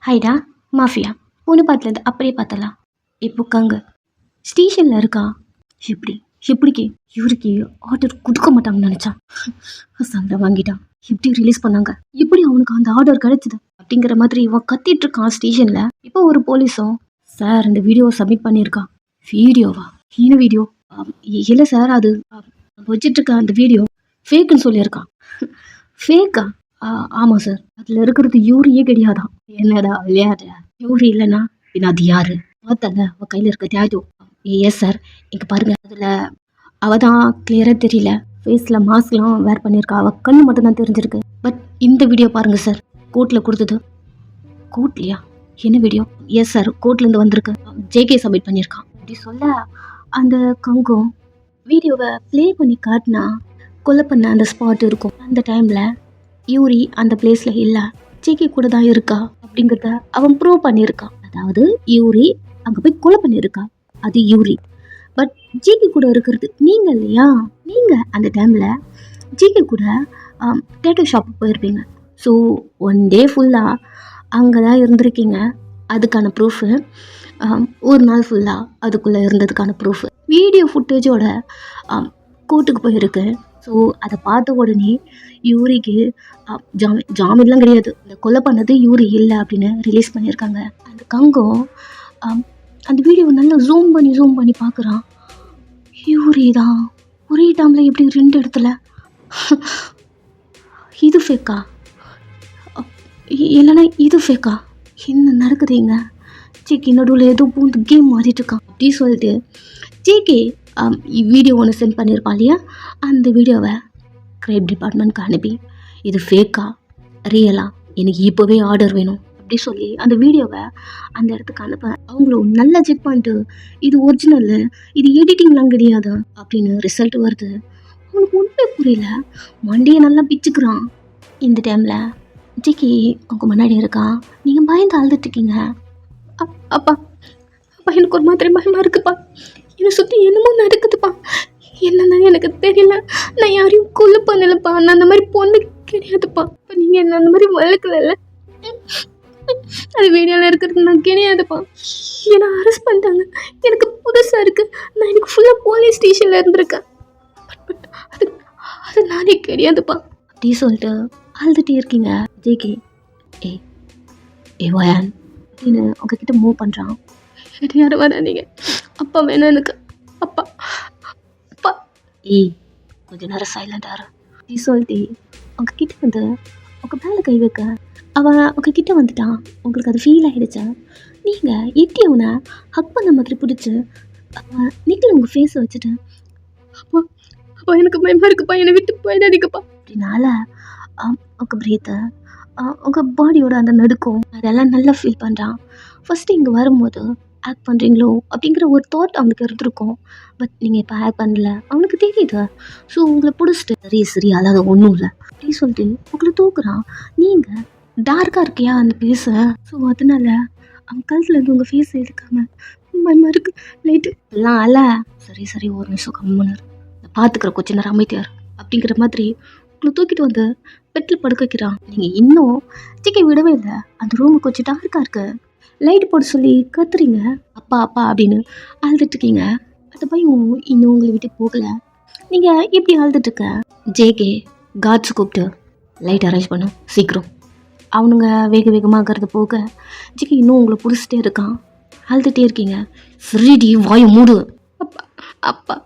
ஹைடா mafia பொண்ணு பார்த்துலேருந்து அப்படியே பார்த்தலாம். இப்போ கங்க ஸ்டேஷனில் இருக்கா. எப்படிக்கு இவருக்கு ஆர்டர் கொடுக்க மாட்டாங்கன்னு நினச்சா சண்டை வாங்கிட்டான். எப்படி ரிலீஸ் பண்ணாங்க, எப்படி அவனுக்கு அந்த ஆர்டர் கிடைச்சது அப்படிங்கிற மாதிரி இவன் கத்திட்டு இருக்கான் ஸ்டேஷனில். இப்போ ஒரு போலீஸும் சார் இந்த வீடியோ சப்மிட் பண்ணியிருக்கான். வீடியோவா? என்ன வீடியோ? இல்லை சார், அது வச்சிட்டு இருக்க அந்த வீடியோ ஃபேக்குன்னு சொல்லியிருக்கான். ஃபேக்கா? ஆமாம் சார், அதில் இருக்கிறது யூரியே கிடையாதான். என்னடா விளையாட? யூரி இல்லைன்னா பின்ன அது யாரு? பார்த்தல அவள் கையில் இருக்க டேட்டோ. எஸ் சார், இங்கே பாருங்க, அதில் அவள் தான் கிளியராக தெரியல. ஃபேஸில் மாஸ்க்லாம் வேர் பண்ணியிருக்கா, அவள் கண்ணு மட்டும்தான் தெரிஞ்சிருக்கு. பட் இந்த வீடியோ பாருங்கள் சார், கோர்ட்டில் கொடுத்தது. கோர்ட்லையா? என்ன வீடியோ? எஸ் சார், கோர்ட்லேருந்து வந்திருக்கு. ஜேகே சப்மிட் பண்ணியிருக்கான் அப்படி சொல்ல அந்த கங்கம் வீடியோவை ப்ளே பண்ணி காட்டினா கொலை பண்ண அந்த ஸ்பாட் இருக்கும். அந்த டைமில் யூரி அந்த பிளேஸில் இல்லை, ஜேகே கூட தான் இருக்கா அப்படிங்கிறத அவன் ப்ரூவ் பண்ணியிருக்கான். அதாவது யூரி அங்கே போய் கொலை பண்ணியிருக்கா, அது யூரி. பட் ஜேகே கூட இருக்கிறது நீங்கள் இல்லையா? நீங்கள் அந்த டைமில் ஜேகே கூட டேட்டோ ஷாப்புக்கு போயிருப்பீங்க. ஸோ 1 டே ஃபுல்லாக அங்கே தான் இருந்திருக்கீங்க. அதுக்கான ப்ரூஃபு ஒரு நாள் ஃபுல்லாக அதுக்குள்ளே இருந்ததுக்கான ப்ரூஃபு வீடியோ ஃபுட்டேஜோட கோர்ட்டுக்கு போயிருக்கு. ஸோ அதை பார்த்த உடனே யூரிக்கு ஜாமீன்லாம் கிடையாது, இந்த கொலை பண்ணது யூரி இல்லை அப்படின்னு ரிலீஸ் பண்ணியிருக்காங்க. அந்த கங்கம் அந்த வீடியோவை நல்லா ஜூம் பண்ணி பார்க்குறான். யூரி தான் ஒரே டைமில் எப்படி 2 இடத்துல. இது ஃபேக்கா? இல்லைன்னா இது ஃபேக்கா? என்ன நடக்குதுங்க? ஜேகே நடுவில் ஏதோ பூந்து கேம் மாறிட்டு இருக்கான் அப்படி சொல்லிட்டு ஜேகே வீடியோ ஒன்று சென்ட் பண்ணியிருப்பான் இல்லையா, அந்த வீடியோவை கிரைம் டிபார்ட்மெண்ட்க்கு அனுப்பி இது ஃபேக்கா ரியலா, எனக்கு இப்போவே ஆர்டர் வேணும் அப்படி சொல்லி அந்த வீடியோவை அந்த இடத்துக்கு அனுப்ப அவங்களும் நல்லா செக் பண்ணிட்டு இது ஒரிஜினல், இது எடிட்டிங்லாம் கிடையாது அப்படின்னு ரிசல்ட் வருது. அவனுக்கு ஒன்றுமே புரியல, மண்டையை நல்லா பிச்சுக்கிறான். இந்த டைமில் ஜேகே அவங்க முன்னாடி இருக்கான். நீங்கள் பயந்து அழுதுட்டுருக்கீங்க. அப்பா எனக்கு ஒரு மாதிரி பயமாக இருக்குப்பா, என்னை சுற்றி என்னமோ நடக்குதுப்பா, என்னன்னா எனக்கு தெரியல, நான் யாரையும் கொலை பண்ணலப்பா, நான் அந்த மாதிரி பொண்ணு கிடையாதுப்பா, இப்போ நீங்கள் என்ன அந்த மாதிரி வளர்க்கல, அது வீடியோவில் இருக்கிறது நான் கிடையாதுப்பா, என்னை அரெஸ்ட் பண்ணிட்டாங்க, எனக்கு புதுசாக இருக்குது, நான் எனக்கு ஃபுல்லாக போலீஸ் ஸ்டேஷனில் இருந்திருக்கேன், பட் அது நானே கிடையாதுப்பா அப்படி சொல்லிட்டு அழுதுகிட்டே இருக்கீங்க. ஜேகே ஏ வயான் அப்படின்னு உங்ககிட்ட மூவ் பண்ணுறான். யாரும் வராதீங்க, அப்பா வேணாம் எனக்கு, அப்பா அப்பா. கொஞ்ச நேரம் சைலண்டாரு நீ சொல்லிட்டு உங்ககிட்ட வந்து உங்கள் மேலே கை வைக்க அவன் உங்ககிட்ட வந்துட்டான். உங்களுக்கு அது ஃபீல் ஆகிடுச்சா? நீங்கள் எட்டி அவனை ஹக் பண்ண மாதிரி பிடிச்சி அவன் நீங்களும் உங்கள் ஃபேஸை வச்சுட்டு அப்பா அப்பா எனக்கு பயமாக இருக்குப்பா, என்னை விட்டு போயிடாதீங்கப்பா அப்படின்னால உங்கள் பிரீத்தை உங்கள் பாடியோட அந்த நடுக்கும் அதெல்லாம் நல்லா ஃபீல் பண்ணுறான். ஃபஸ்ட்டு இங்கே வரும்போது ஆக்ட் பண்ணுறீங்களோ அப்படிங்கிற ஒரு தாட் அவனுக்கு இருந்திருக்கும். பட் நீங்கள் இப்போ ஆக்ட் பண்ணல, அவனுக்கு தெரியுது. ஸோ உங்களை பிடிச்சிட்டு சரி அல்லாத ஒன்றும் இல்லை அப்படி சொல்லிட்டு உங்களை தூக்குறான். நீங்கள் டார்க்காக இருக்கியா அந்த ஃபேஸை, ஸோ அதனால அவன் கழுத்துலேருந்து உங்கள் ஃபேஸ் எடுக்காம பயமாக இருக்கு லைட்டு எல்லாம் அல்ல. சரி ஒரு நிமிஷம் கம்முனர், பார்த்துக்கிற கொஞ்ச நேரம் அமைதியார் அப்படிங்கிற மாதிரி உங்களை தூக்கிட்டு வந்து பெட்டில் படுக்க வைக்கிறான். நீங்கள் இன்னும் ஜேகே விடவே இல்லை. அந்த ரூமு கொஞ்சம் டார்க்காக இருக்கு, லைட்டு போட சொல்லி கத்துறீங்க அப்பா அப்படின்னு அழுதுட்ருக்கீங்க. அந்த பையன் இன்னும் உங்களை விட்டு போகலை. நீங்கள் இப்படி அழுதுட்ருக்க ஜேகே காட்ஸ் கூப்பிட்டு லைட் அரேஞ்ச் பண்ணும் சீக்கிரம். அவனுங்க வேகமாகறது போக ஜேகே இன்னும் உங்களை பிடிச்சிட்டே இருக்கான். அழுதுகிட்டே இருக்கீங்க. சரிடி வாயை மூடு அப்பா அப்பா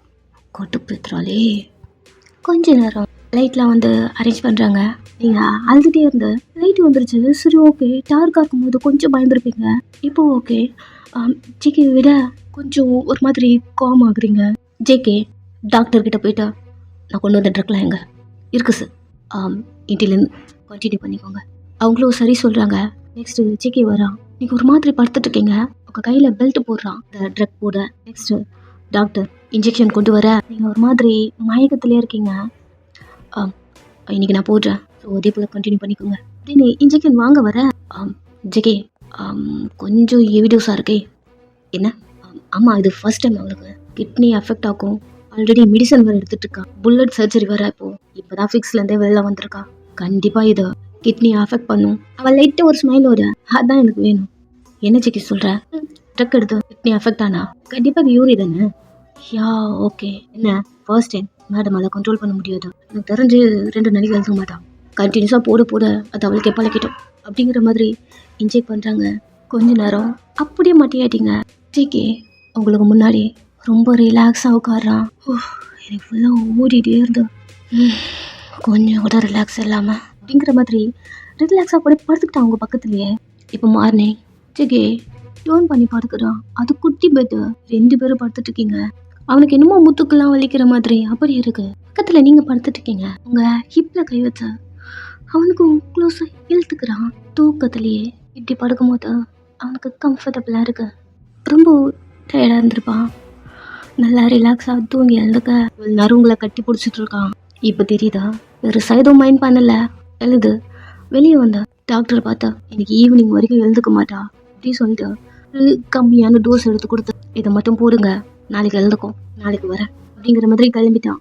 கொட்டு பேத்துறாளே. கொஞ்ச நேரம் லைட்லாம் வந்து அரேஞ்ச் பண்ணுறாங்க. நீங்கள் அழுதுகிட்டே இருந்து லைட்டு வந்துருச்சு. சரி ஓகே, டார்க்காக இருக்கும்போது கொஞ்சம் பயந்துருப்பீங்க. இப்போ ஓகே, ஜேகே விட கொஞ்சம் ஒரு மாதிரி காம் ஆகுறீங்க. ஜேகே டாக்டர்கிட்ட போயிட்டா நான் கொண்டு வந்த ட்ரக்லாம் எங்கே இருக்குது சார், இன்ட்டிலேருந்து கண்டினியூ பண்ணிக்கோங்க. அவங்களும் சரி சொல்கிறாங்க. நெக்ஸ்ட்டு ஜேகே வரான். நீங்கள் ஒரு மாதிரி படுத்துட்ருக்கீங்க. உங்கள் கையில் பெல்ட் போடுறான் இந்த ட்ரக் போட. நெக்ஸ்ட்டு டாக்டர் இன்ஜெக்ஷன் கொண்டு வர நீங்கள் ஒரு மாதிரி மயக்கத்திலே இருக்கீங்க. இன்றைக்கி நான் போடுறேன், ஸோ அதே போல் கண்டினியூ பண்ணிக்கோங்க அப்படின்னு இன்ஜெக்ஷன் வாங்க வர ஜேகே கொஞ்சம் எவிடியூஸாக இருக்கே. என்ன? ஆமாம், இது ஃபர்ஸ்ட் டைம் அவளுக்கு கிட்னி அஃபெக்ட் ஆகும். ஆல்ரெடி மெடிசன் வேறு எடுத்துகிட்டு இருக்கா. புல்லட் சர்ஜரி வேறு இப்போ தான் ஃபிக்ஸ்லேருந்தே வெளில வந்திருக்கா. கண்டிப்பாக இது கிட்னியை அஃபெக்ட் பண்ணும். அவள் லைட்டாக ஒரு ஸ்மைலோட அதான் எனக்கு வேணும். என்ன சிக்கி சொல்கிற? ட்ரக் எடுத்து கிட்னி அஃபெக்ட் ஆனா கண்டிப்பாக அது யூரி தானே. Yeah okay. என்ன ஃபர்ஸ்ட் டைம் மேடம் அதை கண்ட்ரோல் பண்ண முடியாது. எனக்கு தெரிஞ்சு 2 நாளைக்கு எழுத மாட்டான். கண்டினியூஸாக போட அது அவளுக்கு பழக்கிட்டோம் அப்படிங்கிற மாதிரி இன்ஜெக்ட் பண்ணுறாங்க. கொஞ்ச நேரம் அப்படியே மாட்டியாட்டிங்க. ஜிகே உங்களுக்கு முன்னாடி ரொம்ப ரிலாக்ஸாக உட்காடுறான். எனக்கு ஃபுல்லாக ஓடிட்டே இருந்தோம். கொஞ்சம் கூட ரிலாக்ஸ் இல்லாமல் அப்படிங்கிற மாதிரி ரிலாக்ஸாக கூட படுத்துக்கிட்டான் அவங்க பக்கத்துலேயே. இப்போ மார்னிங் ஜிகே டோன் பண்ணி படுக்கிறான். அது குட்டி பெட்டு. 2 பேரும் படுத்துட்டு இருக்கீங்க. அவனுக்கு என்னமோ முத்துக்கெல்லாம் வலிக்கிற மாதிரி அப்படி இருக்கு. பக்கத்தில் நீங்கள் படுத்துட்டு இருக்கீங்க. உங்கள் ஹிப்பில் கை வச்ச அவனுக்கும் க்ளோஸாக இழுத்துக்கிறான். தூக்கத்துலேயே இப்படி படுக்கும்போது அவனுக்கு கம்ஃபர்டபுளாக இருக்கு. ரொம்ப டயர்டாக இருந்திருப்பான். நல்லா ரிலாக்ஸாக தூங்கி எழுதுக்க நறுங்களை கட்டி பிடிச்சிட்டு இருக்கான். இப்போ தெரியுதா பெருசாக எதுவும் மைண்ட் பண்ணல. எழுது. வெளியே வந்த டாக்டரை பார்த்தா எனக்கு ஈவினிங் வரைக்கும் எழுதுக்க மாட்டா அப்படின்னு சொல்லிட்டு கம்மியான டோஸ் எடுத்து கொடுத்து இதை மட்டும் போடுங்க, நாளைக்கு எழுதுக்கும், நாளைக்கு வரேன் அப்படிங்கிற மாதிரி கிளம்பிட்டான்.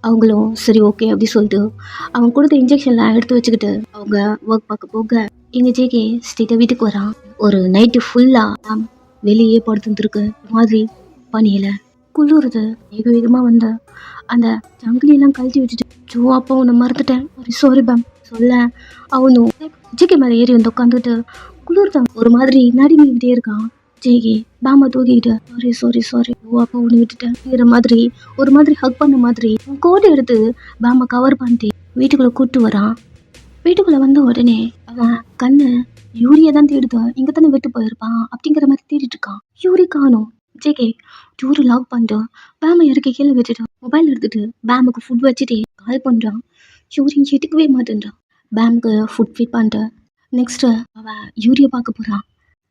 அவங்களும் சரி ஓகே அப்படி சொல்லிட்டு அவங்க கொடுத்த இன்ஜெக்ஷன்லாம் எடுத்து வச்சுக்கிட்டு அவங்க ஒர்க் பார்க்க போக எங்கள் ஜேகே ஸ்ட்ரெயிட்டாக வீட்டுக்கு வரான். ஒரு நைட்டு ஃபுல்லாக வெளியே படுத்துருக்கு மாதிரி பனியில் குளிருது. வேக வேகமாக வந்த அந்த ஜங்கிலியெல்லாம் கழட்டி வச்சுட்டு ஜோ அப்போ உன்னை மறந்துட்டேன் சாரி மேம் சொல்ல அவனும் ஜேகே மேலே ஏறி வந்து உட்காந்துட்டு குளிர்தான் ஒரு மாதிரி நடுங்கிக்கிட்டே இருக்கான். ஜேகே பாமா தூக்கிக்கிட்டு சாரி ஓ அப்போ ஒன்று விட்டுட்டேங்கிற மாதிரி ஒரு மாதிரி ஹக் பண்ண மாதிரி கோட்டை எடுத்து பாமா கவர் பண்ணிட்டு வீட்டுக்குள்ளே கூப்பிட்டு வரான். வீட்டுக்குள்ளே வந்த உடனே அவன் கண்ணு யூரியா தான் தேடுதான். இங்கே தானே விட்டு போயிருப்பான் அப்படிங்கிற மாதிரி தேடிட்டு இருக்கான். யூரி காணும். ஜேகே டூரு லாக் பண்ணிட்டு பேமை இறக்கி கீழே வச்சுட்டு மொபைல் எடுத்துட்டு பேமுக்கு ஃபுட் வச்சுட்டு கால் பண்ணுறான். யூரி எடுக்கவே மாட்டேன்றான். பேமுக்கு ஃபுட் ஃபீட் பண்ணிட்டு நெக்ஸ்ட்டு அவன் யூரியை பார்க்க போகிறான்.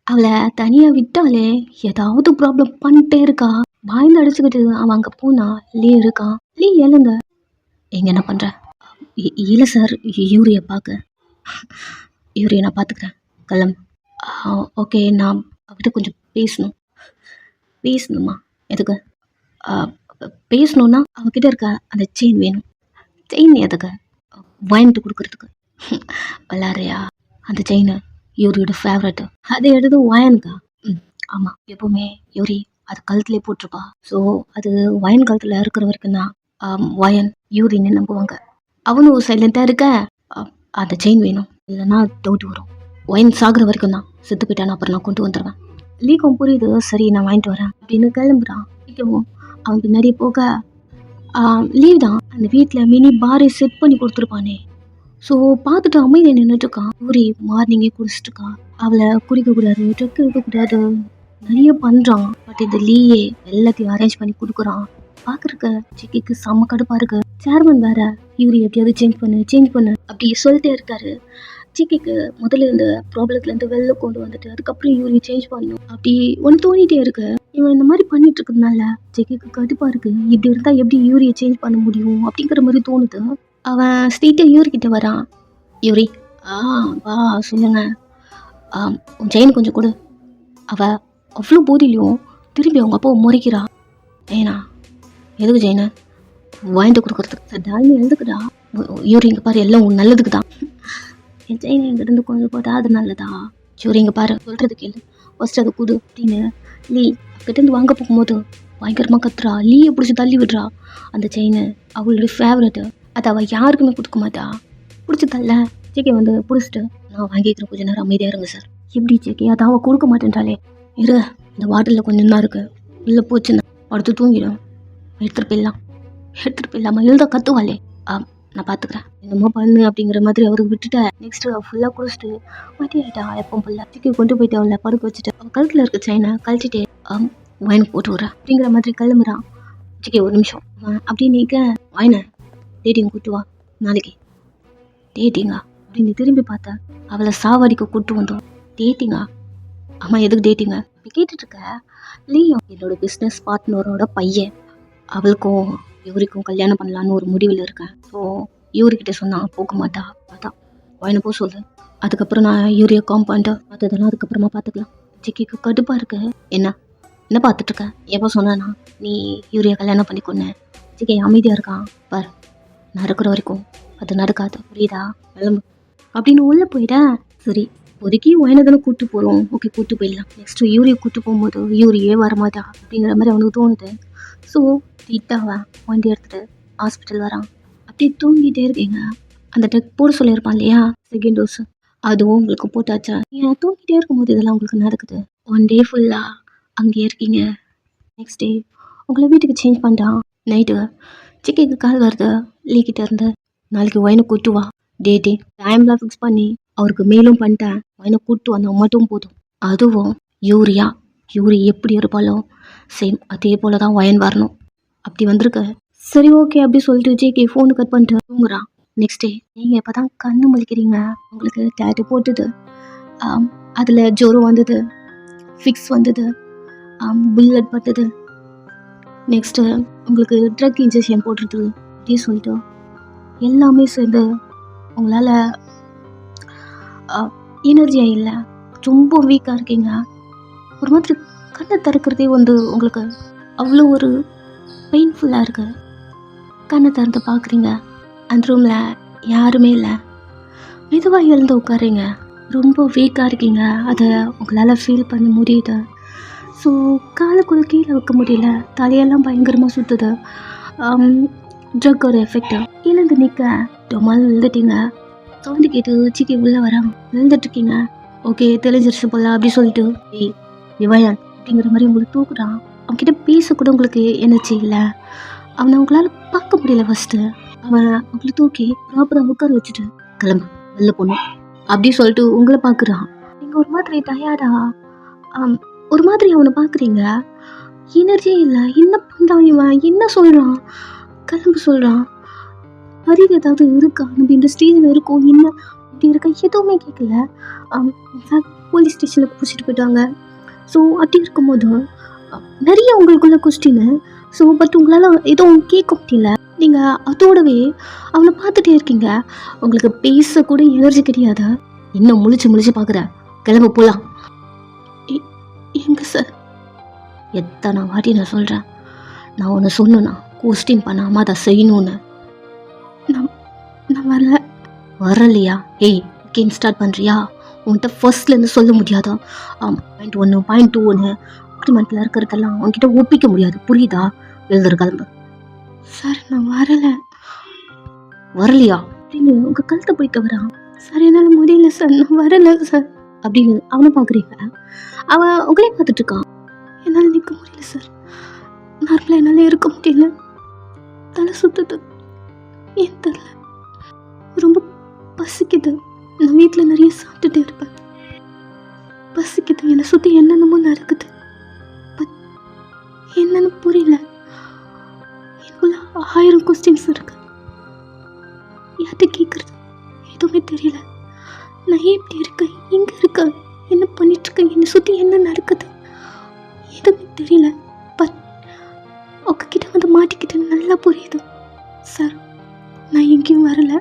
அவளை தனியாக விட்டாலே ஏதாவது ப்ராப்ளம் பண்ணிட்டே இருக்கா. பயந்து அடிச்சுக்கிட்டு அவன் அங்கே போனா லீ இருக்கான். லீ ஏழுங்க எங்க என்ன பண்ணுற? இல்லை சார் யூரியை பார்க்க. யூரியை நான் பார்த்துக்கிறேன் கிளம்பு. ஓகே நான் அவகிட்ட கொஞ்சம் பேசணுமா? எதுக்கு பேசணுன்னா அவகிட்ட இருக்க அந்த செயின் வேணும். செயின் எதுக்கு? வாங்கிட்டு கொடுக்குறதுக்கு. விளாட்றியா? அந்த செயின் யூரியோட ஃபேவரட்டு. அதை எடுத்து வயனுக்கா? ஆமாம் எப்போவுமே யூரி அது கழுத்துலேயே போட்டிருப்பா. ஸோ அது வயன் கழுத்தில் இருக்கிற வரைக்கும் தான் வயன் யூரின்னு நம்புவாங்க. அவனும் சைலண்ட்டாக இருக்க அந்த செயின் வேணும், இல்லைன்னா டவுட் வரும். வயன் சாகிற வரைக்கும் தான், செத்து போயிட்டானா அப்புறம் நான் கொண்டு வந்துடுவேன். லீக்கும் புரியுது. சரி நான் வாங்கிட்டு வரேன் அப்படின்னு கிளம்புறான். பிடிக்கவும் அவன் பின்னாடியே போக லீவ் தான் அந்த வீட்டில் மினி பாரை செட் பண்ணி கொடுத்துருப்பானே. ஸோ பார்த்துட்டு அமைதியை நின்றுட்டுருக்கான். யூரி மார்னிங்கே குடிச்சிட்டு இருக்கான். அவளை குடிக்கக்கூடாது, ட்ரக் இருக்கக்கூடாது, நிறைய பண்ணுறான். பட் இந்த லீயே எல்லாத்தையும் அரேஞ்ச் பண்ணி கொடுக்குறான். பார்க்குறக்க சிக்கிக்கு செம்ம கடுப்பாக இருக்கு. சேர்மன் வேற யூரி எப்படியாவது சேஞ்ச் பண்ணு அப்படி சொல்லிட்டே இருக்காரு. சிக்கிக்கு முதல்ல இந்த ப்ராப்ளத்துலேருந்து வெளில கொண்டு வந்துட்டு அதுக்கப்புறம் யூரி சேஞ்ச் பண்ணணும் அப்படி ஒன்று தோணிகிட்டே இருக்கு. இவன் இந்த மாதிரி பண்ணிட்டு இருக்கிறதுனால சிக்கிக்கு கடுப்பாக இருக்கு. இப்படி இருந்தால் எப்படி யூரியை சேஞ்ச் பண்ண முடியும் அப்படிங்கிற மாதிரி தோணுது. அவன் ஸ்ட்ரெயிட்டாக யூரிக்கிட்ட வரான். யூரி வா சொல்லுங்க. உன் செயின் கொஞ்சம் கொடு. அவள் அவ்வளோ போதிலையும் திரும்பி அவங்க அப்பா முறைக்கிறா. ஏனா எதுக்கு செயினை? வாங்கிட்டு கொடுக்குறதுக்கு டால்னு எழுதுக்குடா. யூரி இங்கே பாரு எல்லாம் உன் நல்லதுக்கு தான். என் செயினை எங்கிட்ட கொஞ்சம் போட்டா அது நல்லதா? யூரி இங்கே பாரு சொல்கிறது கேளு, ஃபஸ்ட் அதை கொடு அப்படின்னு லீ கிட்டேருந்து வாங்க போகும்போது பயங்கரமாக கத்துறா. லீயை பிடிச்சி தள்ளி விடுறா. அந்த செயினை அவளுடைய ஃபேவரட்டு, அதை அவள் யாருக்குமே கொடுக்க மாட்டா. பிடிச்சி தள்ள ஜேகே வந்து பிடிச்சிட்டு நான் வாங்கிக்கிறேன், கொஞ்சம் நேரம் அமைதியாக இருங்க சார். எப்படி ஜேகே அதை அவள் கொடுக்க மாட்டேன்றாலே. இரு இந்த வாட்டரில் கொஞ்சம் தான் இருக்குது, உள்ளே போச்சுன்னா அடுத்து தூங்கிடும். எடுத்துகிட்டு போயிடலாமா? எழுத கற்றுவாளே. நான் பார்த்துக்கிறேன், என்னமோ பண்ணு அப்படிங்கிற மாதிரி அவருக்கு விட்டுட்டேன். நெக்ஸ்ட்டு ஃபுல்லாக குடிச்சிட்டு மாட்டியாயிட்டா. எப்போ ஃபுல்லாக ஜேகே கொண்டு போயிட்டு அவளை படுக்க வச்சுட்டு அவள் கழுத்தில் இருக்க செயினை கழிச்சிட்டே வாயினுக்கு போட்டு விட்றேன் அப்படிங்கிற மாதிரி கிளம்புறான். ஜேகே ஒரு நிமிஷம் அப்படி நீக்க வாயினை டேட்டிங் கூட்டு வா நாளைக்கு. டேட்டிங்கா அப்படின்னு திரும்பி பார்த்தா அவளை சாவடிக்க கூட்டு வந்தோம். டேட்டிங்கா? அம்மா எதுக்கு டேட்டிங்க அப்படி கேட்டுட்ருக்க? இல்லையும் என்னோட பிஸ்னஸ் பார்ட்னரோட பையன், அவளுக்கும் யூரிக்கும் கல்யாணம் பண்ணலான்னு ஒரு முடிவில் இருக்கேன். ஸோ யூரிக்கிட்ட சொன்னால் போக மாட்டா. அதான் வாயினை போக சொல்லு. அதுக்கப்புறம் நான் யூரியை காம்பவுண்டு மற்றதெல்லாம் அதுக்கப்புறமா பார்த்துக்கலாம். ஜிக்கிக்கு கடுப்பாக இருக்கு. என்ன பார்த்துட்ருக்க? எப்போ சொன்னா நீ யூரியா கல்யாணம் பண்ணிக்கொன்னு? ஜிக்கே அமைதியாக இருக்கான். பார் நான் இருக்கிற வரைக்கும் அது நடக்காது, புரியுதா? கிளம்பு. அப்படின்னு உள்ளே போயிட்டேன். சரி இப்போதைக்கு ஒயனை தானே கூப்பிட்டு போகிறோம், ஓகே கூப்பிட்டு போயிடலாம். நெக்ஸ்ட்டு யூரியை கூப்பிட்டு போகும்போது யூரியே வரமாட்டா அப்படிங்கிற மாதிரி அவனுக்கு தோணுது. ஸோ திட்டாவன் வண்டி எடுத்துகிட்டு ஹாஸ்பிட்டல் வரான். அப்படியே தூங்கிட்டே இருக்கீங்க. அந்த ட்ரக் போட சொல்லியிருப்பான் இல்லையா, செகண்ட் டோஸ், அதுவும் உங்களுக்கு போட்டாச்சா. நீங்கள் தூங்கிட்டே இருக்கும்போது இதெல்லாம் உங்களுக்கு நடக்குது. 1 டே ஃபுல்லாக அங்கேயே இருக்கீங்க. நெக்ஸ்ட் டே உங்களை வீட்டுக்கு சேஞ்ச் பண்ணிட்டான். நைட்டு சிக்கிக்கு கால் வருது லீக்கிட்ட இருந்து. நாளைக்கு ஒயனை கூட்டு வா, டேட்டே டைம்லாம் ஃபிக்ஸ் பண்ணி அவருக்கு மேலும் பண்ணிட்டேன். ஒயனை கூட்டு வந்தால் மட்டும் போதும். அதுவும் யூரி எப்படி இருப்பாளோ சேம் அதே போல தான் ஒயன் வரணும். அப்படி வந்திருக்கு. சரி ஓகே அப்படி சொல்லிட்டு ஜேகே ஃபோனு கட் பண்ணிட்டு தூங்குறான். நெக்ஸ்ட் டே நீங்கள் இப்போ தான் கண்ணு முழிக்கிறீங்க. உங்களுக்கு டேட்டு போட்டுது, அதில் ஜோரம் வந்தது, ஃபிக்ஸ் வந்தது, புல்லட் பட்டது. நெக்ஸ்ட்டு உங்களுக்கு ட்ரக் இன்ஜெக்ஷன் போட்டுருது. அப்படி சொல்லிட்டு எல்லாமே சேர்ந்து உங்களால் எனர்ஜியாக இல்லை, ரொம்ப வீக்காக இருக்கீங்க. ஒரு மாதிரி கண்ணை திறக்கிறதே உங்களுக்கு அவ்வளோ ஒரு பெயின்ஃபுல்லாக இருக்குது. கண்ணை திறந்து பார்க்குறீங்க, அந்த ரூமில் யாருமே இல்லை. மெதுவாக எழுந்து உட்காருங்க. ரொம்ப வீக்காக இருக்கீங்க, அதை உங்களால் ஃபீல் பண்ண முடியுது. ஸோ காலுக்குள்ளே கீழே வைக்க முடியல, தலையெல்லாம் பயங்கரமாக சுற்றுது. ட்ரக்கோட எஃபெக்ட். எழுந்து நிற்க டொமால் எழுந்துட்டீங்க. சவுண்டு கேட்டு சிக்கி உள்ளே வரான். எழுந்துட்டுருக்கீங்க. ஓகே தெளிஞ்சிருச்சு போல அப்படி சொல்லிட்டு இவன் அப்படிங்கிற மாதிரி உங்களுக்கு தூக்குறான். அவன்கிட்ட பேசக்கூட உங்களுக்கு எனர்ஜி இல்லை. அவனை உங்களால் பார்க்க முடியல. ஃபஸ்ட்டு அவன் உங்களை தூக்கி ப்ராப்பராக உட்கார வச்சுட்டு கிளம்பு வெளில போகணும் அப்படி சொல்லிட்டு உங்களை பார்க்குறான். நீங்கள் ஒரு மாதிரி டயர்டா ஒரு மாதிரி அவனை பார்க்குறீங்க. எனர்ஜியே இல்லை. என்ன பண்ணுறான் இவன், என்ன சொல்கிறான், கிளம்பு சொல்கிறான். அறிவு ஏதாவது இருக்கா, நம்ம இந்த ஸ்டேஜில் இருக்கோம், என்ன இப்படி இருக்கா, எதுவுமே கேட்கல. போலீஸ் ஸ்டேஷனுக்கு பிடிச்சிட்டு போயிட்டாங்க. ஸோ அப்படி இருக்கும்போது நிறைய உங்களுக்குள்ள கொஸ்டின். ஸோ பட் உங்களால் எதுவும் கேட்க முடியல. நீங்கள் அதோடவே அவனை பார்த்துட்டே இருக்கீங்க. உங்களுக்கு பேசக்கூட எனர்ஜி கிடையாது. இன்னும் முழிச்சு பார்க்குற, கிளம்ப போகலாம். எங்க சார், எத்தனை வாட்டி நான் சொல்கிறேன், நான் ஒன்று சொன்னேன்னா கொஸ்டின் பண்ணாமல் அதை செய்யணும்னு. நான் வரலையா? ஏய் கேம் ஸ்டார்ட் பண்ணுறியா? உன்கிட்ட ஃபர்ஸ்ட்லேருந்து சொல்ல முடியாதா? பாயிண்ட் 1 பாயிண்ட் 2 அக்ரிமெண்ட்டில் இருக்கிறதெல்லாம் உன்கிட்ட ஒப்பிக்க முடியாது, புரியுதா? எழுதுற கிளம்பு. சார் நான் வரலையா அப்படின்னு உங்கள் கழுத்தை போய் கவரான். சார் என்னால் முடியல சார், நான் வரலை சார் அப்படின்னு அவனை பார்க்குறீங்க. அவன் உங்களே பார்த்துட்ருக்கான். என்னால் நிற்க முடியல சார், நார்மலாக என்னால் இருக்க முடியல, தலை சுற்றுது, ஏன் தெரியல, ரொம்ப பசிக்குது, நான் வீட்டில் நிறைய சாப்பிட்டுட்டே இருப்பேன், பசிக்குது, என்னை சுற்றி என்னென்னமோ நடக்குது, பட் என்னன்னு புரியல, எனக்குள்ள 1000 கொஸ்டின்ஸ் இருக்கு, யார்கிட்ட கேட்குறது எதுவுமே தெரியல, நான் ஏன் இப்படி இருக்கேன், எங்கே இருக்கேன், என்ன பண்ணிட்டுருக்கேன், என்னை சுற்றி என்ன நடக்குது எதுவுமே தெரியல. பட் உங்ககிட்ட வந்து மாட்டிக்கிட்டு நல்லா புரியுது சார். நான் எங்கேயும் வரலை,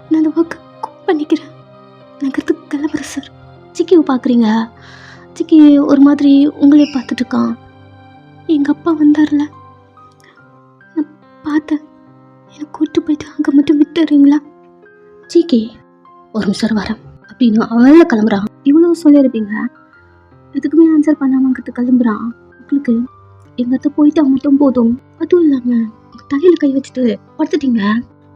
நான் அந்த ஒர்க்கை குக் பண்ணிக்கிறேன், நகரத்துக்கு கிளம்புறேன் சார். சிக்கியை பார்க்குறீங்க. சிக்கி ஒரு மாதிரி உங்களே பார்த்துட்ருக்கான். எங்கள் அப்பா வந்தார்ல, நான் பார்த்தேன், என்னை கூப்பிட்டு போயிட்டு அங்கே மட்டும் விட்டுறீங்களா? சிக்கி ஒரு நிமிஷம் வரேன் அப்படின்னு அவள கிளம்புறான். இவ்வளோ சொல்லியிருப்பீங்க, எதுக்குமே ஆன்சர் பண்ணாமங்கிறது கிளம்புறான். உங்களுக்கு எங்கிட்ட போயிட்டு மட்டும் போதும். அதுவும் இல்லாமல் உங்கள் தலையில் கை வச்சுட்டு படுத்துட்டீங்க.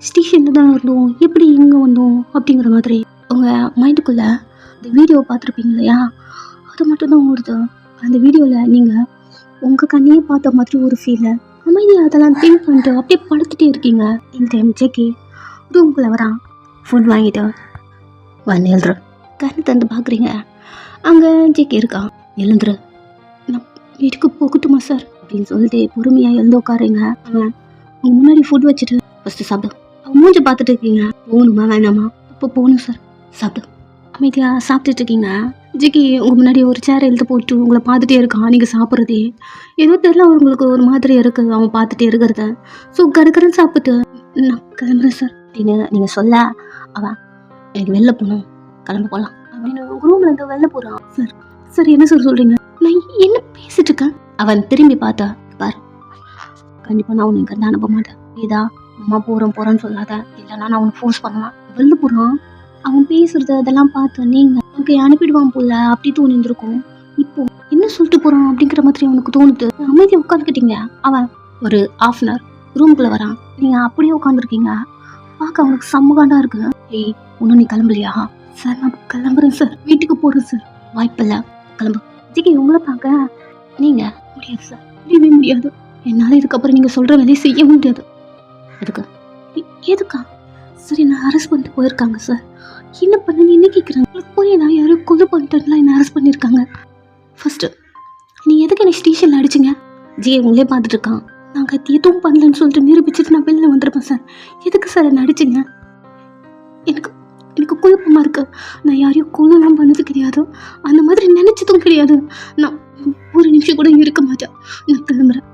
ஸ்டேஷனில் தான் இருந்தோம், எப்படி இங்கே வந்தோம் அப்படிங்கிற மாதிரி உங்கள் மைண்டுக்குள்ளே இந்த வீடியோ பார்த்துருப்பீங்க இல்லையா, அது மட்டும்தான் ஓடுது. அந்த வீடியோவில் நீங்கள் உங்கள் கண்ணையே பார்த்த மாதிரி ஒரு ஃபீலை அமைதியாக அதெல்லாம் திங்க் பண்ணிட்டு அப்படியே படுத்துகிட்டே இருக்கீங்க. இந்த டைம் ஜெக்கி ரூம்குள்ளே வரான். ஃபுட் வாங்கிட்டு எழுந்துரு, கண்ணு தந்து பார்க்குறீங்க. அங்கே ஜெக்கி இருக்கான். எழுந்துரு, நான் வீட்டுக்கு போகட்டுமா சார் அப்படின்னு சொல்லிட்டு பொறுமையாக எழுந்து உட்காருங்க. அவன் உங்கள் முன்னாடி ஃபுட் வச்சுட்டு ஃபஸ்ட்டு சாப்பிடு. அவன் மூஞ்சி பார்த்துட்டு இருக்கீங்க. போகணுமா வேணாமா? இப்போ போகணும் சார், சாப்பிடு. அமைதியாக சாப்பிட்டுட்டு இருக்கீங்க. ஜிக்கி உங்கள் முன்னாடி ஒரு சேர் எழுத்து போட்டு உங்களை பார்த்துட்டே இருக்கான். நீங்கள் சாப்பிட்றதே ஏதோ தெரியல, உங்களுக்கு ஒரு மாதிரி இருக்குது அவன் பார்த்துட்டே இருக்கிறத. ஸோ கருக்கரன்னு சாப்பிட்டு நான் கிளம்புறேன் சார் அப்படின்னு நீங்கள் சொல்ல, அவன் எனக்கு வெளில போகணும், கிளம்ப போகலாம் அப்படின்னு உங்கள் ரூமில் இருந்து வெளில போகிறான். சார் சார் என்ன சார் சொல்கிறீங்க, நான் என்ன பேசிட்டு இருக்கேன்? அவன் திரும்பி பார்த்தா, பாரு கண்டிப்பாக நான் உன்னை கண்டு அனுப்ப மாட்டேன், இதா அம்மா போகிறேன்னு சொல்லாத, இல்லைன்னா நான் அவனை ஃபோர்ஸ் பண்ணுவேன். வெளில போகிறான். அவன் பேசுறது அதெல்லாம் பார்த்து நீங்கள் ஓகே அனுப்பிடுவான் போல அப்படி தோணிருந்திருக்கும். இப்போ என்ன சொல்லிட்டு போகிறான் அப்படிங்கிற மாதிரி அவனுக்கு தோணுது. அமைதியாக உட்காந்துக்கிட்டீங்க. அவன் ஒரு ½ அன் ஹவர் ரூம்குள்ளே வரான். நீங்கள் அப்படியே உட்காந்துருக்கீங்க. பார்க்க அவனுக்கு செம்மகாண்டாக இருக்கு. ஏய் ஒன்றும் நீ கிளம்பலையா? சார் நான் கிளம்புறேன் சார், வீட்டுக்கு போகிறேன் சார். வாய்ப்பில்லை, கிளம்பு. ஜிகே உங்களை பார்க்க நீங்கள் முடியாது சார், முடியவே முடியாது. என்னால் இதுக்கப்புறம் நீங்கள் சொல்கிற வேலையை செய்ய முடியாது. எதுக்கு? எதுக்கா? சரி நான் அரெஸ்ட் பண்ணிட்டு போயிருக்காங்க சார். என்ன பண்ணு என்ன கேட்குறாங்க? உங்களுக்கு புரியுதா? யாரும் கொலை பண்ணிட்டுலாம் என்ன அரெஸ்ட் பண்ணியிருக்காங்க. ஃபஸ்ட்டு நீ எதுக்கு என்ன ஸ்டேஷனில் அடிச்சிங்க? ஜிஏ உங்களே பார்த்துட்டு இருக்கான். நாங்கள் எதுவும் பண்ணலன்னு சொல்லிட்டு நிரூபிச்சுட்டு நான் வெளில வந்துருப்பேன் சார். எதுக்கு சார் என்ன அடிச்சிங்க? எனக்கு எனக்கு குழப்பமாக இருக்கு. நான் யாரையும் கொலைலாம் பண்ணது கிடையாது, அந்த மாதிரி நினச்சதும் கிடையாது. நான் ஒரு நிமிஷம் கூட இருக்க மாட்டேன். நான் கிளம்புறேன்.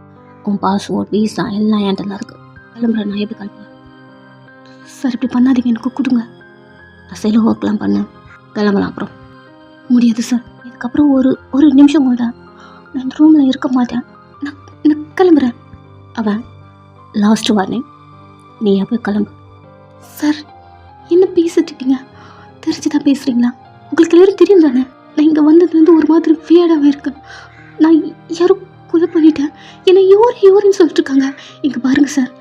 உன் பாஸ்போர்ட் வீசா எல்லாம் என்கிட்ட தான் இருக்குது. கிளம்புறேன். நான் எப்படி கிளம்புறேன் சார்? இப்படி பண்ணாதீங்க, எனக்கு கொடுங்க. நான் சில ஒர்க்லாம் பண்ணேன், கிளம்பலாம். அப்புறம் முடியாது சார், இதுக்கப்புறம் ஒரு நிமிஷம் கூட நான் ரூமில் இருக்க மாட்டேன். நான் கிளம்புறேன். அவன் லாஸ்ட் வார்னிங், நீ எப்போ கிளம்பு. சார் என்ன பேசிட்டு இருக்கீங்க? தெரிஞ்சு தான் பேசுகிறீங்களா? உங்களுக்கு எல்லாரும் தெரியும் தானே? நான் இங்கே வந்ததுலேருந்து ஒரு மாதிரி வியர்டாகவே இருக்கேன். நான் யாரும் கொலை பண்ணிட்டேன், என்னை யோருன்னு சொல்லிட்டு இருக்காங்க. இங்கே பாருங்கள் சார்,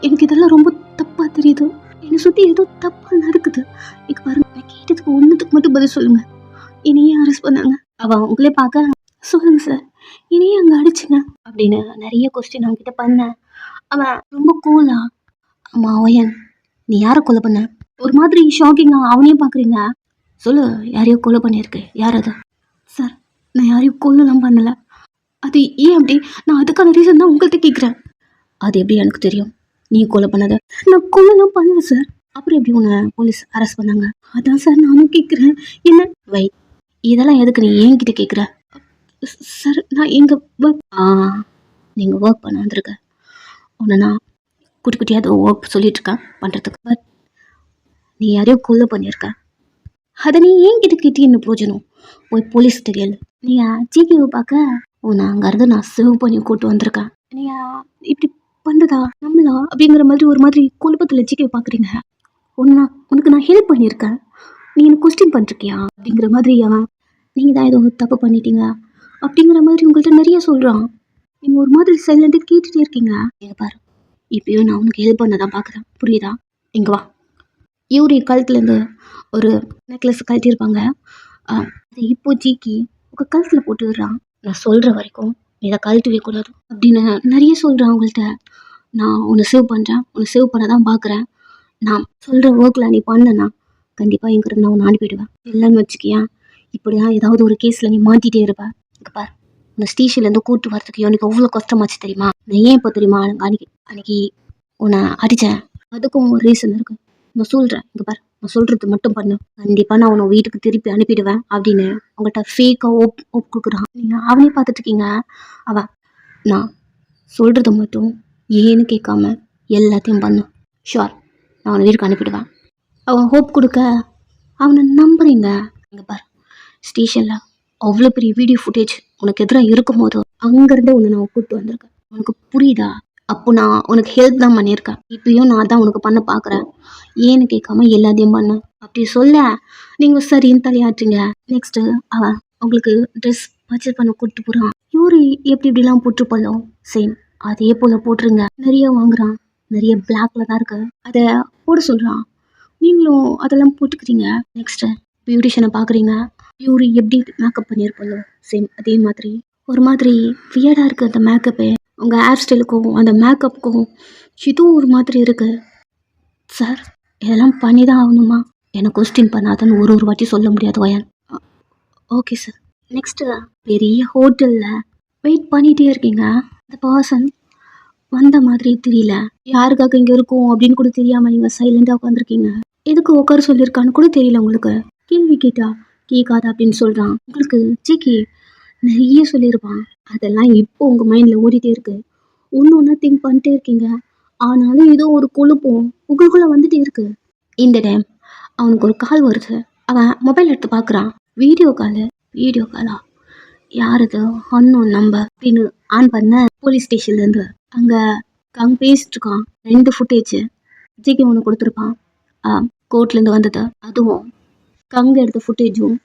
எனக்கு இதெல்லாம் ரொம்ப தப்பாக தெரியுது. என்னை சுற்றி ஏதோ தப்பாக நடக்குது. இங்கே பாருங்க, நான் கேட்டதுக்கு ஒன்றுத்துக்கு மட்டும் பதில் சொல்லுங்கள். என்னையே அரெஸ்ட் பண்ணாங்க. அவன் உங்களே பார்க்க சொல்லுங்கள் சார், என்னையே அங்கே அடிச்சுங்க அப்படின்னு நிறைய கொஸ்டின் அவன்கிட்ட பண்ணேன். அவன் ரொம்ப கூலா, அம்மா ஒயன் நீ யாரை கொலை பண்ண? ஒரு மாதிரி ஷாக்கிங்காக அவனையும் பார்க்குறீங்க. சொல்லு, யாரையோ கொலை பண்ணியிருக்கு. யார் அது? சார் நான் யாரையும் கொல்லலாம் பண்ணலை. அது ஏன் அப்படி? நான் அதுக்கான ரீசன் தான் உங்கள்கிட்ட கேட்குறேன். அது எப்படி எனக்கு தெரியும் நீ கொலை பண்ணதை? நான் கொல்லலாம் பண்ணல சார். அப்புறம் எப்படி உன்னை போலீஸ் அரெஸ்ட் பண்ணாங்க? அதான் சார் நானும் கேட்குறேன். என்ன வை இதெல்லாம் எதுக்கு நீ என்கிட்ட கேட்குற? சார் நான் எங்கள் ஒர்க் நீங்கள் ஒர்க் பண்ண வந்திருக்க. உன்னை நான் குட்டி குட்டியாக ஒர்க் சொல்லிகிட்ருக்கேன் பண்ணுறதுக்கு. பட் நீ யாரையோ கொலை பண்ணியிருக்க. அதை நீ என்கிட்ட கேட்டு என்ன பிரோஜனம்? போய் போலீஸ் தெரியல. நீங்கள் ஜிகேவை பார்க்க உன்னை அங்கேருந்து நான் சேவ் பண்ணி கூட்டு வந்திருக்கேன். நீங்கள் இப்படி பண்ணுறதா நம்மளா அப்படிங்கிற மாதிரி ஒரு மாதிரி குழப்பத்தில் ஜிகேவை பார்க்குறீங்க. உனக்கு நான் ஹெல்ப் பண்ணியிருக்கேன், நீ எனக்கு கொஸ்டின் பண்ணிருக்கியா அப்படிங்கிற மாதிரி. அவன் நீங்கள் தான் ஏதோ தப்பு பண்ணிட்டீங்க அப்படிங்கிற மாதிரி உங்கள்கிட்ட நிறைய சொல்கிறான். நீங்கள் ஒரு மாதிரி சைலண்ட்டாக கேட்டுகிட்டே இருக்கீங்க. நீங்கள் பாரு, இப்பயும் நான் உனக்கு ஹெல்ப் பண்ண தான் பார்க்குறேன், புரியுதா? இங்கே வா. யூரி கழுத்துலேருந்து ஒரு நெக்லஸ் கழட்டியிருப்பாங்க. அதை இப்போ ஜிக்கி உங்கள் கழுத்தில் போட்டு விடுறான். நான் சொல்கிற வரைக்கும் இதை கழட்டவே கூடாது அப்படின்னு நிறைய சொல்கிறேன் அவங்கள்ட்ட. நான் உன்னை சேவ் பண்ணுறேன், உன்னை சேவ் பண்ண தான் பார்க்குறேன். நான் சொல்கிற ஒர்க்கில் நீ பண்ணனா கண்டிப்பாக எங்கிட்ட நான் உன்னை அனுப்பிடுவேன். இல்லைன்னு வச்சுக்கியா இப்படி தான் ஏதாவது ஒரு கேஸில் நீ மாட்டிகிட்டே இருப்பேன். இங்கே பார், உன்னை ஸ்டேஷன்லேருந்து கூட்டு வரதுக்கு எனக்கு அவ்வளோ கஷ்டமாச்சு தெரியுமா? நான் ஏன் இப்போ தெரியுமா அன்னைக்கு உன்னை அடித்தேன்? அதுக்கும் ஒரு ரீசன் இருக்குது. நான் சொல்கிறேன், இங்கே பார், நான் சொல்கிறது மட்டும் பண்ணு, கண்டிப்பாக நான் உன்னை வீட்டுக்கு திருப்பி அனுப்பிடுவேன் அப்படின்னு அவங்கள்ட்ட ஃபேக்காக ஒப்பு கொடுக்குறான். நீங்கள் அவனே பார்த்துட்ருக்கீங்க. அவன் நான் சொல்கிறத மட்டும் ஏன்னு கேட்காம எல்லாத்தையும் பண்ணு, ஷுவர் நான் அவனை வீட்டுக்கு அனுப்பிடுவேன். அவன் ஹோப் கொடுக்க அவனை நம்புறீங்க. இங்கே பார், ஸ்டேஷனில் அவ்வளோ பெரிய வீடியோ ஃபுட்டேஜ் உனக்கு எதிராக இருக்கும் போது அங்கேருந்து உன்னை நான் கூப்பிட்டு வந்திருக்கேன். உனக்கு புரியுதா? அப்போ நான் உனக்கு ஹெல்ப் தான் பண்ணியிருக்கேன். இப்பயும் நான் தான் உனக்கு பண்ண பார்க்குறேன். ஏன்னு கேட்காம எல்லாத்தையும் பண்ண அப்படி சொல்ல நீங்கள் சரின்னு தலையாட்டுறீங்க. நெக்ஸ்ட்டு அவன் உங்களுக்கு ட்ரெஸ் பர்ச்சேஸ் பண்ண கூப்பிட்டு போகிறான். யூரி எப்படி இப்படிலாம் போட்டுருப்பாளோ சேம் அதே போல் போட்டுருங்க. நிறைய வாங்குறான், நிறைய பிளாக்ல தான் இருக்கு, அதை போட சொல்கிறான். நீங்களும் அதெல்லாம் போட்டுக்கிறீங்க. நெக்ஸ்ட்டு பியூட்டிஷியனை பார்க்குறீங்க. யூரி எப்படி மேக்கப் பண்ணியிருப்பாளோ சேம் அதே மாதிரி ஒரு மாதிரி வியர்டாக இருக்குது அந்த மேக்கப்பு. உங்கள் ஹேர் ஸ்டைலுக்கும் அந்த மேக்கப்புக்கும் இதுவும் ஒரு மாதிரி இருக்குது. சார் இதெல்லாம் பண்ணி தான் ஆகணுமா? என்னை கொஸ்டின் பண்ணாதன்னு ஒரு வாட்டி சொல்ல முடியாது வயன். Okay sir. நெக்ஸ்ட்டு பெரிய ஹோட்டலில் வெயிட் பண்ணிகிட்டே இருக்கீங்க. அந்த பர்சன் வந்த மாதிரி தெரியல, யாருக்காக இங்கே இருக்கும் அப்படின்னு கூட தெரியாமல் நீங்கள் சைலண்டாக உட்காந்துருக்கீங்க. எதுக்கு உட்கார சொல்லியிருக்கான்னு கூட தெரியல உங்களுக்கு. கேள்வி கேட்காத அப்படின்னு சொல்கிறான். உங்களுக்கு ஜிகே நிறைய சொல்லியிருப்பான், அதெல்லாம் இப்போ உங்கள் மைண்டில் ஓடிட்டே இருக்கு. ஒன்று திங்க் பண்ணிட்டே இருக்கீங்க. ஆனாலும் ஏதோ ஒரு கொழுப்பும் உங்களுக்குள்ளே வந்துட்டே இருக்கு. இந்த டைம் அவனுக்கு ஒரு கால் வருது. அவன் மொபைல் எடுத்து பார்க்குறான். வீடியோ காலா? யார் அது? அன்னோன் நம்பர் அப்படின்னு ஆன் பண்ண போலீஸ் ஸ்டேஷன்லேருந்து அங்கே பேசிட்டு இருக்கான். 2 ஃபுட்டேஜ் ஜிகே ஒன்று கொடுத்துருப்பான். கோர்ட்லேருந்து வந்தது, அதுவும் கங்க எடுத்த ஃபுட்டேஜும்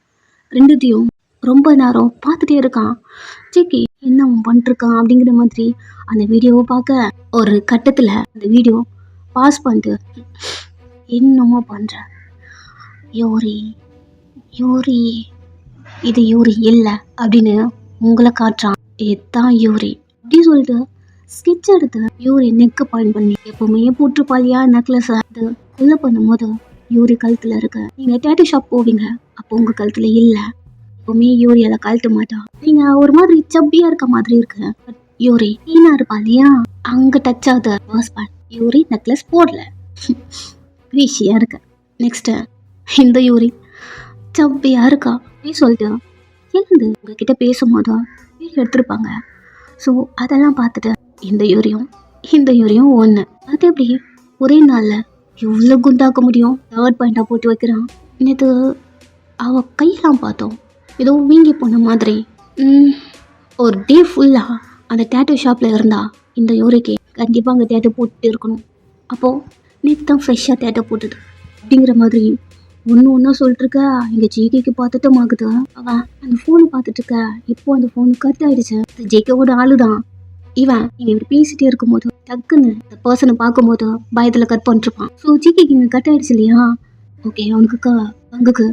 ரெண்டுத்தையும் ரொம்ப நேரம் பார்த்துட்டே இருக்கான். ஜேகே என்ன அவன் பண்ணிருக்கான் அப்படிங்கிற மாதிரி அந்த வீடியோவை பார்க்க ஒரு கட்டத்தில் அந்த வீடியோ பாஸ் பண்ணிட்டு என்னமோ பண்ணுற யோரி யோரி இது யோரி இல்லை அப்படின்னு உங்களை காட்டுறான். இதுதான் யோரி அப்படின்னு சொல்லிட்டு ஸ்கெட்ச் எடுத்து யூரி நெக்கு பாயிண்ட் பண்ணி எப்பவுமே போட்டுருப்பாளியா நெக்லஸ் அது கொலை பண்ணும்போது யூரி கழுத்துல இருக்கு. நீங்க டேட்டூ ஷாப் போவீங்க, அப்போ உங்க கழுத்துல இல்ல. எப்பவுமே யூரி அதை கழட்ட மாட்டா. நீங்க ஒரு மாதிரி சப்பியா இருக்க மாதிரி இருக்கு. யூரி ஈனா இருப்பா இல்லையா, அங்க டச் ஆகுது பாஸ்பான். யூரி நெக்லஸ் போடல, வீஷியா இருக்கு. நெக்ஸ்ட் இந்த யூரி சப்பியா இருக்கா அப்படின்னு சொல்லிட்டு எழுந்து உங்ககிட்ட பேசும்போது வீடியோ எடுத்திருப்பாங்க. ஸோ அதெல்லாம் பார்த்துட்டு இந்த யூரியும் ஒன்று. அது எப்படி ஒரே நாளில் எவ்வளோ குண்டாக்க முடியும்? தேர்ட் பாயிண்டாக போட்டு வைக்கிறான். நேற்று அவள் கையெல்லாம் பார்த்தோம், ஏதோ வீங்கி போன மாதிரி. ஒரு டே ஃபுல்லாக அந்த டேட்டூ ஷாப்பில் இருந்தா இந்த யூரிக்கு கண்டிப்பாக அங்கே டேட்டூ போட்டுட்டு இருக்கணும். அப்போது நேற்று தான் ஃப்ரெஷ்ஷாக டேட்டூ போட்டுது அப்படிங்கிற மாதிரி ஒன்று சொல்லிட்டுருக்க. எங்கள் ஜேகேக்கு பார்த்துட்டும் ஆகுது. அவன் அந்த ஃபோனை பார்த்துட்ருக்க. இப்போ அந்த ஃபோனு கட் ஆகிடுச்சு. ஜேகேவோட ஆளு தான் இவன். நீங்கள் இப்படி பேசிகிட்டே இருக்கும்போது டக்குன்னு இந்த பர்சனை பார்க்கும்போது பயத்தில் கட் பண்ணிட்டுருப்பான். ஸோ ஜேகேக்கு இங்கே கட் ஆகிடுச்சு இல்லையா, ஓகே அவனுக்கு அங்குக்கு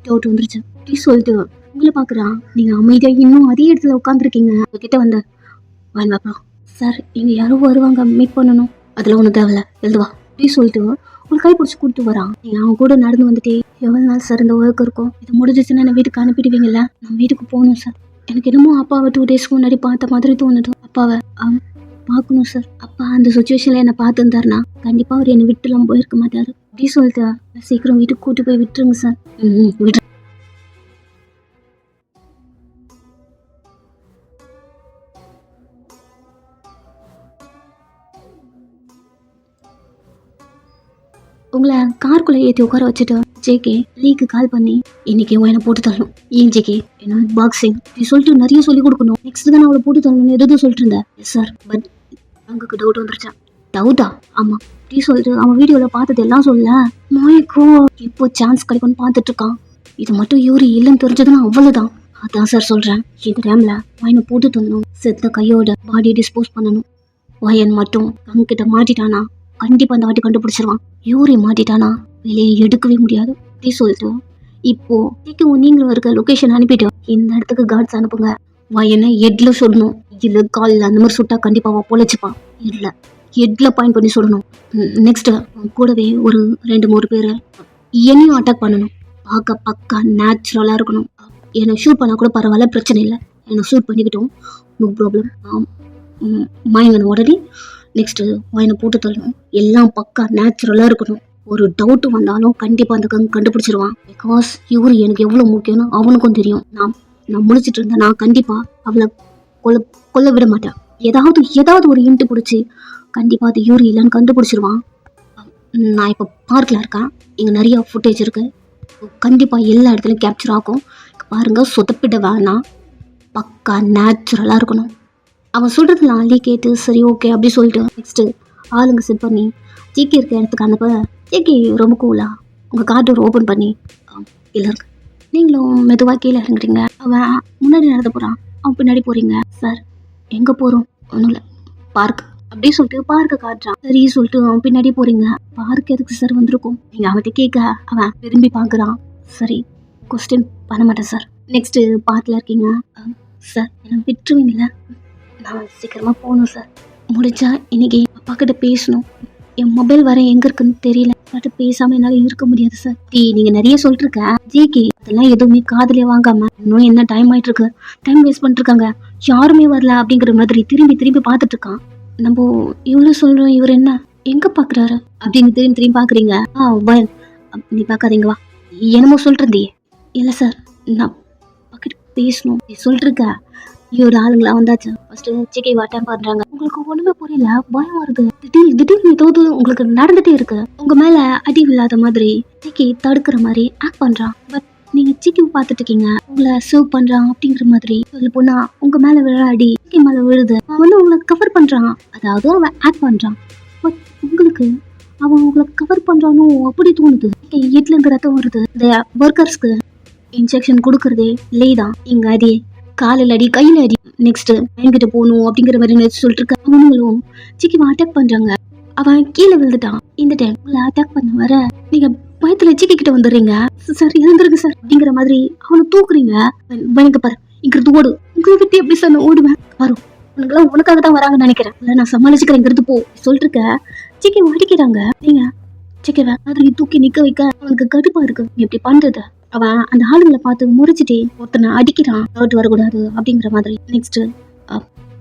டவுட் வந்துருச்சு. அப்படி சொல்லிட்டு உங்களை பார்க்குறான். நீங்கள் அமைதியாக இன்னும் அதே இடத்துல உட்காந்துருக்கீங்க. உங்ககிட்ட வந்த வேண்டாம் சார், இங்கே யாரும் வருவாங்க, மீட் பண்ணணும், அதில் ஒன்றும் தேவையில்ல, எழுதுவா அப்படி சொல்லிட்டு ஒரு கை பிடிச்சி கூப்பிட்டு வரான். நீங்கள் அவன் கூட நடந்து வந்துட்டே எவ்வளோ நாள் சார் இந்த ஒர்க் இருக்கும், இது முடிஞ்சிச்சுன்னா என்னை வீட்டுக்கு அனுப்பிடுவீங்கல்ல? நான் வீட்டுக்கு போகணும் சார். எனக்கு என்னமோ அப்பாவை 2 டேஸ்க்கு முன்னாடி பார்த்த மாதிரி தோணுது. அப்பாவை பார்க்கணும் சார். அப்பா அந்த சுச்சுவேஷனில் என்னை பார்த்துருந்தாருனா கண்டிப்பாக அவர் என்னை விட்டுலாம் போயிருக்க மாட்டார். அப்படி சொல்லிட்டு சீக்கிரம் வீட்டுக்கு கூட்டி போய் விட்டுருங்க சார். விட்டு உங்களை காருக்குள்ளே ஏற்றி உட்கார வச்சுட்டு ஜேகே லீக்கு கால் பண்ணி இன்னைக்கு என்னை போட்டு தரணும். ஏன் ஜேகே என்ன பாக்ஸிங் நீ சொல்லிட்டு நிறைய சொல்லி கொடுக்கணும், நெக்ஸ்ட் தான் அவளை போட்டு தரணும்னு எதுவும் சொல்லிட்டு இருந்தேன். எஸ் சார், பட் அங்குக்கு டவுட் வந்துருச்சா? டவுட்டா? ஆமாம் அப்படி சொல்லிட்டு அவன் வீடியோவில் பார்த்தது எல்லாம் சொல்ல மாய்க்கோ இப்போ சான்ஸ் கிடைக்கும்னு பார்த்துட்டு இருக்கான். இது மட்டும் யூரி இல்லைன்னு தெரிஞ்சதுன்னா அவ்வளோதான். அதான் சார் சொல்கிறேன், இந்த டைமில் வாயினை போட்டு தரணும், செத்த கையோட பாடியை டிஸ்போஸ் பண்ணணும். வயன் மட்டும் அங்கிட்ட மாட்டிட்டானா கண்டிப்பாக அந்த வாட்டி கண்டுபிடிச்சிருவான். யூரி மாட்டிட்டானா வெளியே எடுக்கவே முடியாது. அப்படி சொல்லிட்டு இப்போ நீங்களும் இருக்க லொக்கேஷன் அனுப்பிட்டு இந்த இடத்துக்கு கார்ட்ஸ் அனுப்புங்க. வயனை ஹெட்ல சுடணும், இல்லை காலில் அந்த மாதிரி சுட்டா கண்டிப்பாக பொழைச்சிப்பான். ஹெட்ல பாயிண்ட் பண்ணி சுடணும். நெக்ஸ்ட் கூடவே ஒரு 2-3 பேர் என்னையும் அட்டாக் பண்ணணும். பார்க்க பக்கா நேச்சுரலாக இருக்கணும். என்னை ஷூட் பண்ணால் கூட பரவாயில்ல, பிரச்சனை இல்லை, என்னை ஷூட் பண்ணிக்கிட்டோம், நோ ப்ராப்ளம். மயங்கணும் உடனே. நெக்ஸ்ட்டு வாயினை போட்டு தள்ளணும். எல்லாம் பக்கா நேச்சுரலாக இருக்கணும். ஒரு டவுட்டு வந்தாலும் கண்டிப்பாக அந்த கண்டுபிடிச்சிருவான். பிகாஸ் இவரு எனக்கு எவ்வளோ முக்கியம்னு அவனுக்கும் தெரியும். நான் முடிச்சிட்டு இருந்தேன், நான் கண்டிப்பாக அவளை கொல்ல விட மாட்டேன். ஏதாவது ஒரு இன்ட்டு பிடிச்சி கண்டிப்பாக அது யூரி இல்லைன்னு கண்டுபிடிச்சிருவான். நான் இப்போ பார்க்கில் இருக்கேன், இங்கே நிறைய ஃபுட்டேஜ் இருக்குது, கண்டிப்பாக எல்லா இடத்துலையும் கேப்சர் ஆகும். பாருங்கள், சொதப்பிட வேணாம், பக்கா நேச்சுரலாக இருக்கணும். அவன் சொல்கிறதுலாம் அள்ளி கேட்டு சரி ஓகே அப்படி சொல்லிட்டு நெக்ஸ்ட்டு ஆளுங்க செட் பண்ணி ஜேகே இருக்க இடத்துக்கு அனுப்ப ஜேகே ரொம்ப கூலா உங்கள் கார் டோர் ஓப்பன் பண்ணி இல்லை இருக்கு, நீங்களும் மெதுவாக கீழே இறங்குறீங்க. அவன் முன்னாடி நடந்து போகிறான், அவன் பின்னாடி போகிறீங்க. சார் எங்கே போகிறோம்? ஒன்றும் இல்லை, பார்க் அப்படி சொல்லிட்டு பார்க்கை காட்டுறான். சரி சொல்லிட்டு அவன் பின்னாடி போகிறீங்க. பார்க் எதுக்கு சார் வந்திருக்கும் நீங்கள் அவன்கிட்ட கேட்க அவன் விரும்பி பார்க்குறான். சரி கொஸ்டின் பண்ண மாட்டேன் சார். நெக்ஸ்ட்டு பார்க்கில் இருக்கீங்க. சார் என்ன விட்டுருவீங்களா? நான் சீக்கிரமாக போகணும் சார். முடிஞ்சா இன்னைக்கு அப்பா கிட்ட பேசணும். என் மொபைல் வர எங்கே இருக்குன்னு தெரியல, பட் பேசாமல் என்னால் இருக்க முடியாது சார். நீங்கள் நிறைய சொல்லிட்டுருக்க ஜேகே, அதெல்லாம் எதுவுமே காதலே வாங்காம இன்னும் என்ன டைம் ஆகிட்டு இருக்கு, டைம் வேஸ்ட் பண்ணிட்டுருக்காங்க, யாருமே வரல அப்படிங்கிற மாதிரி திரும்பி பார்த்துட்டு இருக்கான். நம்ம இவ்வளோ சொல்கிறோம், இவர் என்ன எங்கே பார்க்குறாரு அப்படின்னு திரும்பி பார்க்குறீங்க. நீ பார்க்காதீங்க, வா. என்னமோ சொல்லிட்டு இருந்தியே? இல்லை சார், நான் பக்கிட்டு பேசணும் சொல்லிட்டுருக்க. இவர் ஆளுங்களா வந்தாச்சு. ஃபர்ஸ்ட்டு ஜேகே அட்டாக் பண்ணுறாங்க. உங்களுக்கு ஒன்றுமே புரியல, பயம் வருது. திடீர்னு ஏதாவது உங்களுக்கு நடந்துகிட்டே இருக்கு. உங்கள் மேலே அடி இல்லாத மாதிரி ஜேகே தடுக்கிற மாதிரி ஆக்ட் பண்ணுறான். பட் நீங்கள் ஜேகே பார்த்துட்டு இருக்கீங்க, உங்களை சர்வ் பண்ணுறான் அப்படிங்கிற மாதிரி சொல்ல போனால் உங்கள் மேலே விழ அடி ஜேகே மேலே விழுது. அவன் உங்களை கவர் பண்ணுறான், அதாவது அவன் ஆக்ட் பண்ணுறான். பட் உங்களுக்கு அவன் உங்களை கவர் பண்றானோ அப்படி தோணுது. இட்ல இருந்து ரத்தம் வருது. இந்த ஒர்க்கர்ஸ்க்கு இன்ஜெக்ஷன் கொடுக்கறதே லேதான். இங்க அதே காலில் அடி கையில அடி, நெக்ஸ்ட் என்கிட்ட போகணும் அப்படிங்கிற மாதிரி சொல்லிட்டு இருக்க. அவனுங்களும் சிக்கிவை அட்டாக் பண்றாங்க. அவன் கீழே விழுந்துட்டான். இந்த டைம் உங்களை அட்டாக் பண்ண வர நீங்க பயத்துல சிக்கி கிட்ட வந்துடுறீங்க. சார் இறந்துருக்கு சார் அப்படிங்கிற மாதிரி அவனை தூக்குறீங்க. பயங்க பாரு, இங்கிறது ஓடு. உங்களை விட்டு எப்படி சார் நான் ஓடுவேன்? வரும் உனக்கெல்லாம் உனக்காக தான் வராங்கன்னு நினைக்கிறேன். இல்லை நான் சமாளிச்சுக்கிறேன், இங்கிறது போ சொல்லிட்டு இருக்க. சிக்கி அடிக்கிறாங்க. நீங்க சிக்கவை மாதிரி தூக்கி நிக்க வைக்க அவனுக்கு கடுப்பா இருக்கு. நீ எப்படி பண்றது? அவன் அந்த ஆளுங்களை பார்த்து முறைச்சிட்டே ஒருத்தனை அடிக்கிறான், ஹர்ட் வரக்கூடாது அப்படிங்கிற மாதிரி. நெக்ஸ்ட்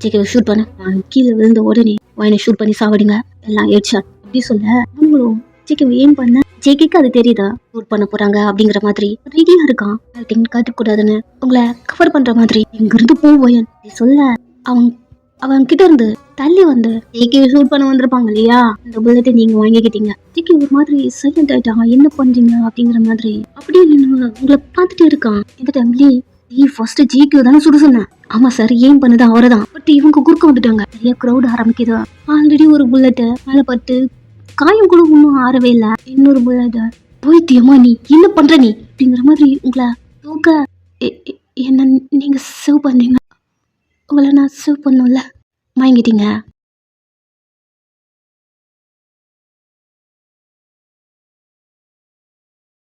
சிக்கவை ஷூட் பண்ண. கீழே விழுந்த உடனே அவனை ஷூட் பண்ணி சாவடிங்க, எல்லாம் ஹெட் ஷாட் அப்படி சொல்ல அவங்களும் சிக்கவை ஏன் பண்ண ஜேகேக்கு அது தெரியுதா ஷூட் பண்ண போறாங்க அப்படிங்கிற மாதிரி ரெடியா இருக்கான். காட்டக்கூடாதுன்னு உங்களை கவர் பண்ற மாதிரி இங்கிருந்து போவயன் சொல்ல அவன் கிட்ட இருந்து தள்ளி வந்து ஜேகே ஷூட் பண்ண வந்திருப்பாங்க இல்லையா, இந்த புல்லத்தை நீங்க வாங்கிக்கிட்டீங்க. ஜேகே ஒரு மாதிரி சைலண்ட் ஆயிட்டான். என்ன பண்றீங்க அப்படிங்கிற மாதிரி அப்படியே உங்களை பார்த்துட்டு இருக்கான். இந்த டைம்லயே நீ ஃபர்ஸ்ட் ஜேகே தானே சுட சொன்ன. ஆமா சார், ஏன் பண்ணது அவரைதான். பட் இவங்க குறுக்க வந்துட்டாங்க. நிறைய க்ரௌட் ஆரம்பிக்குது. ஆல்ரெடி ஒரு புல்லட்டு மேல பட்டு காயம் கூட ஒன்றும் ஆறவே இல்லை. இன்னொரு புல்லட் போயிட்டியம்மா நீ என்ன பண்ற நீ அப்படிங்கிற மாதிரி உங்களை தூக்க. என்ன நீங்க சேவ் பண்ணீங்க, உங்களை நான் சேவ் பண்ணும்ல, வாங்கிட்டீங்க.